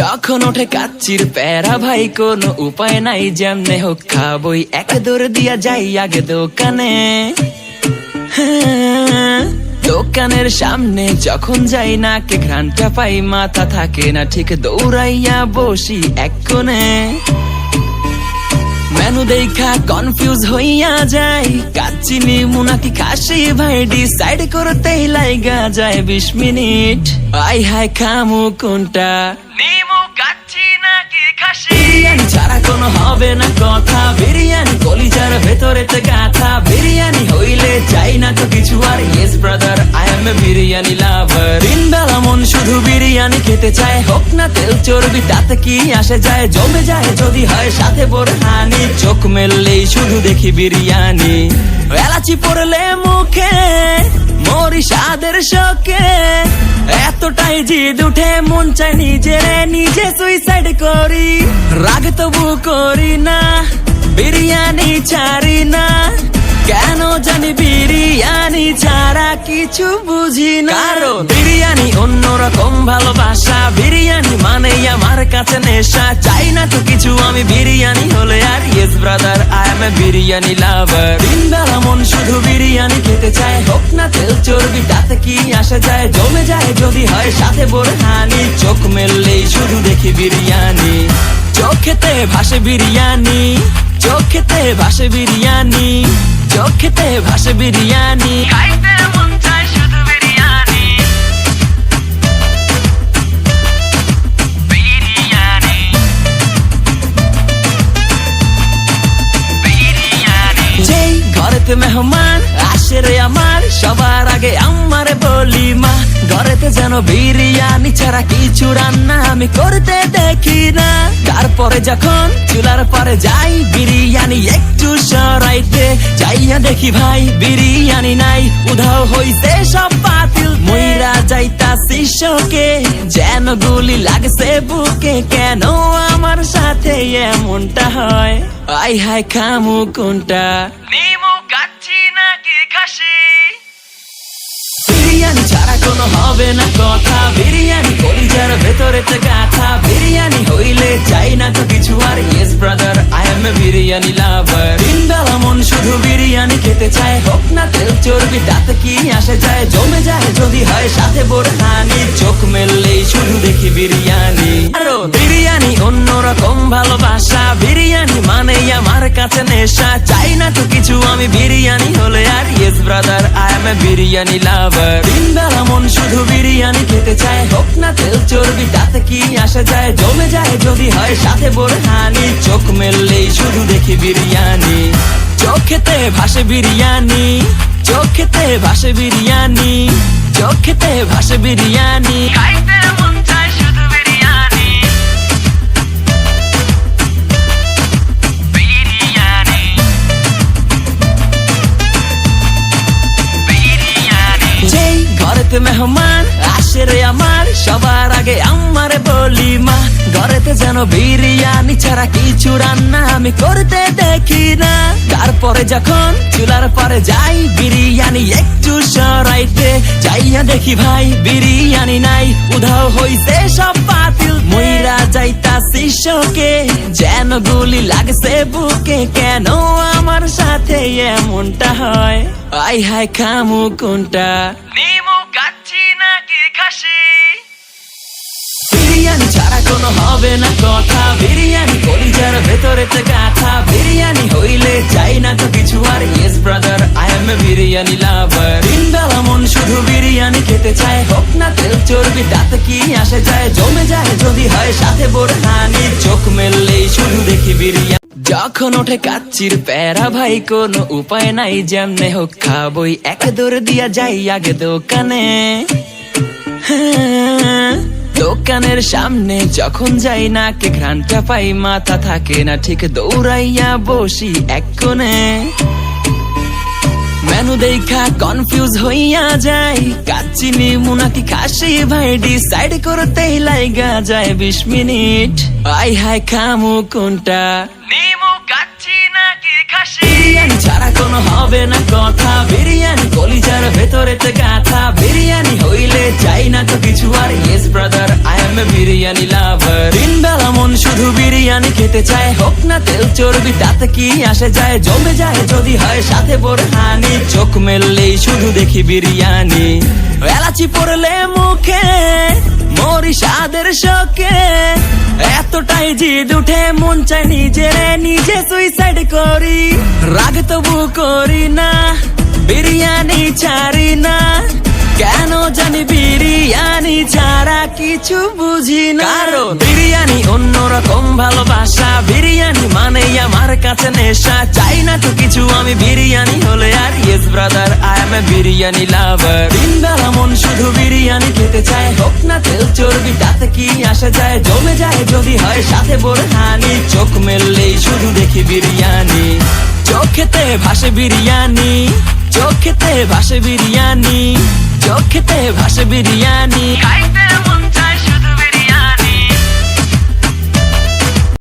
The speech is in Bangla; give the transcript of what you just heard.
যখন ওঠে কাচ্চির প্যারা ভাই কোনো উপায় নাই, যেমনে হোক খাবই, এক দৌড় দিয়া যাই আগে দোকানে। দোকানের সামনে যখন যাই না কে ঘ্রাণটা পাই, মাথা থাকে না ঠিক, দৌড়াইয়া বসি এক কোণে। মেনু দেখা কনফিউজ হইয়া যাই, কাচ্চি নিমু নাকি খাসি ভাই ডিসাইড করতেই লাইগা যায় 20 মিনিট। আই হাই খামু কোনটা, নিমু কাচ্চি নাকি খাসি? বিরিয়ানি ছাড়া কোনো হবে না কথা, বিরিয়ানি কলিজার ভেতরেতে গাথা। বিরিয়ানি হইলে চাই না তো কিছু আর, yes brother I M A biryani লাভার। দিন বেলা মন শুধু বিরিয়ানি খেতে চায়, হোক না তেল চর্বি তাতে কি আসে যায়, জমে যায় যদি হয় সাথে বোরহানি। চোখ মেললেই শুধু দেখি বিরিয়ানি, এলাচি পড়লে মুখে মরি স্বাদের শোকে। এতটাই জিদ উঠে মন চাই নিজে সুইসাইড করি, রাগ তবু করি না, বিরিয়ানি ছাড়ি না। কেন জানি বিরিয়ানি ছাড়া কিছু বুঝি না, কারণ বিরিয়ানি অন্যরকম ভালোবাসা। বিরিয়ানি মানে আমার কাছে নেশা, চাই না তো কিছু আমি বিরিয়ানি হলে আর, yes brother I M A biryani লাভার। দিন বেলা মন শুধু বিরিয়ানি খেতে চায়, হোক না তেল চর্বি তাতে কি আসে যায়, জমে যায় যদি হয় সাথে বোরহানি। চোখ মেললেই শুধু দেখি বিরিয়ানি, চোখেতে ভাসে বিরিয়ানি, চোখেতে ভাসে বিরিয়ানি, চোখেতে ভাসে বিরিয়ানি। খাইতে মন চায় শুধু বিরিয়ানি, বিরিয়ানি, বিরিয়ানি। যেই ঘরেতে মেহমান আসে রে আমার, সবার আগে আমারে বলি মা, ঘরেতে যেন বিরিয়ানি ছাড়া কিছু রান্না আমি করতে দেখি না। তারপরে যখন চুলার পরে যাই বিরিয়ানি একটু সরাইতে, যাইয়া দেখি ভাই বিরিয়ানি নাই, উধাও হইছে সব পাতিল। মইরা যাইতাছি শোকে, যেন গুলি লাগছে বুকে, কেন আমার সাথে এমনটা হয়? আই হাই খামু কোনটা, নিমু কাচ্চি নাকি খাসি? বিরিয়ানি ছাড়া কোনো হবে না কথা, বিরিয়ানি কলিজার ভেতরেতে গাথা। বিরিয়ানি হইলে চাই না তো কিছু আর, yes brother I M A biryani লাভার। দিন বেলা মন শুধু বিরিয়ানি খেতে চায়, হোক না তেল চর্বি তাতে কি আসে যায়, জমে যায় যদি হয় সাথে বোরহানি। চোখ মেললেই শুধু দেখি বিরিয়ানি, আরো বিরিয়ানি অন্যরকম ভালোবাসা। বিরিয়ানি মানে আমার কাছে নেশা, চাই না তো কিছু আমি বিরিয়ানি হলে আর, yes brother I M A biryani লাভার। দিন বেলা মন শুধু বিরিয়ানি খেতে চায়, হোক না তেল চর্বি তাতে কি আসে যায়, জমে যায় যদি হয় সাথে বোরহানি। চোখ মেললেই শুধু দেখি বিরিয়ানি, চোখেতে ভাসে বিরিয়ানি, চোখেতে ভাসে বিরিয়ানি, চোখেতে ভাসে বিরিয়ানি। খাইতে মন চায় শুধু বিরিয়ানি, বিরিয়ানি, বিরিয়ানি। যেই ঘরেতে মেহমান আসে রে আমার, সবার আগে আমারে বলি মা, ঘরেতে যেন বিরিয়ানি ছাড়া কিছু রান্না আমি করতে দেখি না। তারপরে যখন চুলার পরে যাই বিরিয়ানি একটু সরাইতে, যাইয়া দেখি ভাই বিরিয়ানি নাই, উধাও হইছে সব পাতিল। মইরা যাইতাছি শোকে, যেন গুলি লাগছে বুকে, কেন আমার সাথে এমনটা হয়? আই হাই খামু কোনটা, নিমু কাচ্চি নাকি খাসি? বিরিয়ানি ছাড়া কোনো হবে না কথা, বিরিয়ানি কলিজার ভেতরেতে গাথা। বিরিয়ানি হইলে চাই না তো কিছু আর, yes brother I M A biryani লাভার। দিন বেলা মন শুধু বিরিয়ানি খেতে চায়, হোক না তেল চর্বি তাতে কি আসে যায়, জমে যায় যদি হয় সাথে বোরহানি। চোখ মেললেই শুধু দেখি বিরিয়ানি। যখন ওঠে কাচ্চির প্যারা ভাই কোনো উপায় নাই, যেমনে হোক খাবই, এক দৌড় দিয়া যাই আগে দোকানে। দোকানের সামনে যখন যাই না কে ঘ্রাণটা পাই, মাথা থাকে না ঠিক, দৌড়াইয়া বসি এক কোণে। মেনু দেখা কনফিউজ হইয়া যাই, কাচ্চি নিমু নাকি খাসি ভাই ডিসাইড করতেই লাইগা যায় 20 মিনিট। আই হাই খামু কোনটা, নিমু কাচ্চি নাকি খাসি? বিরিয়ানি ছাড়া কোনো হবে না কথা, বিরিয়ানি কলিজার ভেতরেতে গাথা। বিরিয়ানি হইলে চাই না তো কিছু আর, yes brother I M A biryani লাভার। বিরিয়ানি খেতে চায়, হোক না তেল চর্বি তাতে কি আসে যায়, জমে যায় যদি হয় সাথে বোরহানি, চোখ মেললেই শুধু দেখি বিরিয়ানি, এলাচি পড়লে মুখে মরি স্বাদের শোকে, এতটাই জিদ উঠে মন চায় নিজে সুইসাইড করি, রাগ তবু করি না, বিরিয়ানি ছাড়ি না, কেন জানি বিরিয়ানি ছাড়া কিছু বুঝি না, কারণ বিরিয়ানি অন্যরকম ভালোবাসা, বিরিয়ানি মানেই আমার কাছে নেশা, চাই না তো কিছু আমি বিরিয়ানি হলে আর, yes brother I M A biryani লাভার, দিন বেলা মন শুধু বিরিয়ানি খেতে চায়, হোক না তেল চর্বি তাতে কি আসে যায়, জমে যায় যদি হয় সাথে বোরহানি, চোখ মেললেই শুধু দেখি বিরিয়ানি, চোখেতে ভাসে বিরিয়ানি, চোখেতে ভাসে বিরিয়ানি, চোখেতে ভাসে বিরিয়ানি।